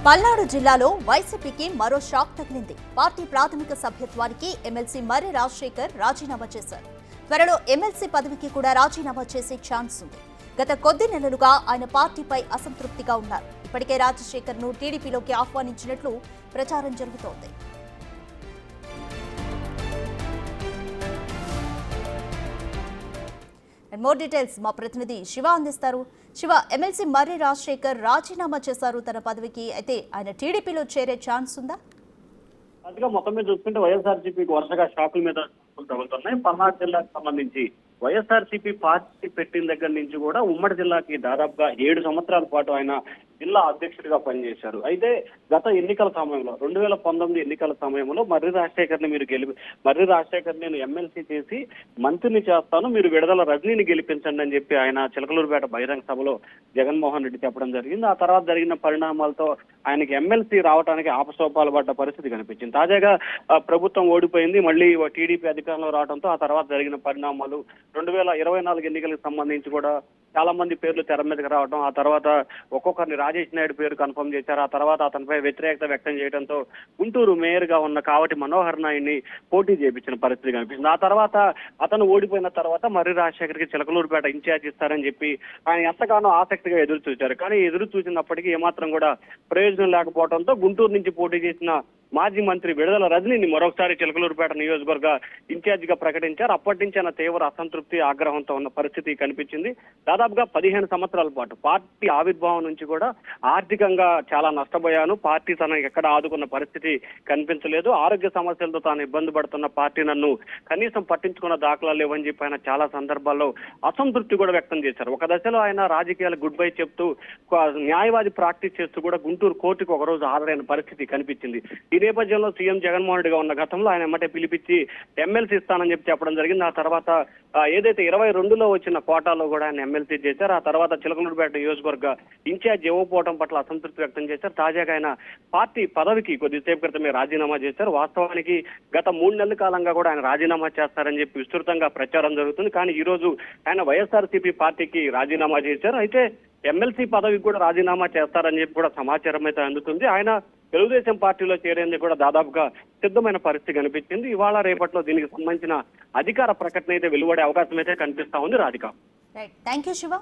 పల్నాడు జిల్లాలో వైసీపీకి మరో షాక్ తగిలింది. పార్టీ ప్రాథమిక సభ్యత్వానికి ఎమ్మెల్సీ మర్రి రాజశేఖర్ రాజీనామా చేశారు. త్వరలో ఎమ్మెల్సీ పదవికి కూడా రాజీనామా చేసే ఛాన్స్ ఉంది. గత కొద్ది నెలలుగా ఆయన పార్టీపై అసంతృప్తిగా ఉన్నారు. ఇప్పటికే రాజశేఖర్ ను టీడీపీలోకి ఆహ్వానించినట్లు ప్రచారం జరుగుతోంది. మోర్ డీటెయిల్స్ మా ప్రతినిధి శివ అందిస్తారు. శివ, ఎమ్మెల్సీ మర్రి రాజశేఖర్ రాజీనామా చేశారు తన పదవికి. అయితే ఆయన టీడీపీలో చేరే ఛాన్స్ ఉందా? అదిగా మొత్తం మీద చూసుకుంటే వైఎస్ఆర్సీపీకి వరుసగా షాకుల మీద తగులుతున్నాయి. పల్నాడు జిల్లాకు సంబంధించి వైఎస్ఆర్సీపీ పార్టీ పెట్టిన దగ్గర నుంచి కూడా ఉమ్మడి జిల్లాకి దాదాపుగా 7 సంవత్సరాల పాటు ఆయన జిల్లా అధ్యక్షుడిగా పనిచేశారు. అయితే గత ఎన్నికల సమయంలో 2019 ఎన్నికల సమయంలో మర్రి రాజశేఖర్ నేను ఎమ్మెల్సీ చేసి మంత్రిని చేస్తాను, మీరు విడుదల రజనీని గెలిపించండి అని చెప్పి ఆయన చిలకలూరుపేట బహిరంగ సభలో జగన్మోహన్ రెడ్డి చెప్పడం జరిగింది. ఆ తర్వాత జరిగిన పరిణామాలతో ఆయనకి ఎమ్మెల్సీ రావడానికి ఆపసోపాలు పడ్డ పరిస్థితి కనిపించింది. తాజాగా ప్రభుత్వం ఓడిపోయింది, మళ్ళీ టీడీపీ అధికారంలో రావడంతో ఆ తర్వాత జరిగిన పరిణామాలు 2024 ఎన్నికలకు సంబంధించి కూడా చాలా మంది పేర్లు తెర మీదకి రావడం, ఆ తర్వాత ఒక్కొక్కరిని రాజేష్ నాయుడు పేరు కన్ఫర్మ్ చేశారు. ఆ తర్వాత అతనిపై వ్యతిరేకత వ్యక్తం చేయడంతో గుంటూరు మేయర్ గా ఉన్న కావటి మనోహర్ నాయుడిని పోటీ చేయించిన పరిస్థితి కనిపిస్తుంది. ఆ తర్వాత అతను ఓడిపోయిన తర్వాత మర్రి రాజశేఖర్కి చిలకలూరుపేట ఇన్ఛార్జ్ ఇస్తారని చెప్పి ఆయన ఎంతగానో ఆసక్తిగా ఎదురు చూశారు. కానీ ఎదురు చూసినప్పటికీ ఏమాత్రం కూడా ప్రయోజనం లేకపోవడంతో గుంటూరు నుంచి పోటీ చేసిన మాజీ మంత్రి విడుదల రజనీని మరొకసారి చిలకలూరుపేట నియోజకవర్గ ఇన్ఛార్జ్ గా ప్రకటించారు. అప్పటి నుంచి ఆయన తీవ్ర అసంతృప్తి, ఆగ్రహంతో ఉన్న పరిస్థితి కనిపించింది. దాదాపుగా 15 సంవత్సరాల పాటు పార్టీ ఆవిర్భావం నుంచి కూడా ఆర్థికంగా చాలా నష్టపోయాను, పార్టీ తనను ఎక్కడ ఆదుకున్న పరిస్థితి కనిపించలేదు, ఆరోగ్య సమస్యలతో తాను ఇబ్బంది పడుతున్న పార్టీ నన్ను కనీసం పట్టించుకున్న దాఖలాలు లేవని చెప్పి ఆయన చాలా సందర్భాల్లో అసంతృప్తి కూడా వ్యక్తం చేశారు. ఒక దశలో ఆయన రాజకీయాలు గుడ్ బై చెప్తూ న్యాయవాది ప్రాక్టీస్ చేస్తూ కూడా గుంటూరు కోర్టుకు ఒకరోజు హాజరైన పరిస్థితి కనిపించింది. ఈ నేపథ్యంలో సీఎం జగన్మోహన్ రెడ్డిగా ఉన్న గతంలో ఆయన ఎమ్మటే పిలిపించి ఎమ్మెల్సీ ఇస్తానని చెప్పి చెప్పడం జరిగింది. ఆ తర్వాత ఏదైతే 22లో వచ్చిన కోటాలో కూడా ఆయన ఎమ్మెల్సీ చేశారు. ఆ తర్వాత చిలకలూరుపేట నియోజకవర్గ ఇన్ఛార్జ్ ఇవ్వకపోవడం పట్ల అసంతృప్తి వ్యక్తం చేశారు. తాజాగా ఆయన పార్టీ పదవికి కొద్దిసేపు క్రితమే రాజీనామా చేశారు. వాస్తవానికి గత 3 నెలల కాలంగా కూడా ఆయన రాజీనామా చేస్తారని చెప్పి విస్తృతంగా ప్రచారం జరుగుతుంది. కానీ ఈ రోజు ఆయన వైఎస్ఆర్సీపీ పార్టీకి రాజీనామా చేశారు. అయితే ఎమ్మెల్సీ పదవికి కూడా రాజీనామా చేస్తారని చెప్పి కూడా సమాచారం అయితే అందుతుంది. ఆయన తెలుగుదేశం పార్టీలో చేరేందుకు కూడా దాదాపుగా సిద్ధమైన పరిస్థితి కనిపించింది. ఇవాళ రేపట్లో దీనికి సంబంధించిన అధికార ప్రకటన అయితే వెలువడే అవకాశం అయితే కనిపిస్తా ఉంది. Radhika. Right, thank you Shiva.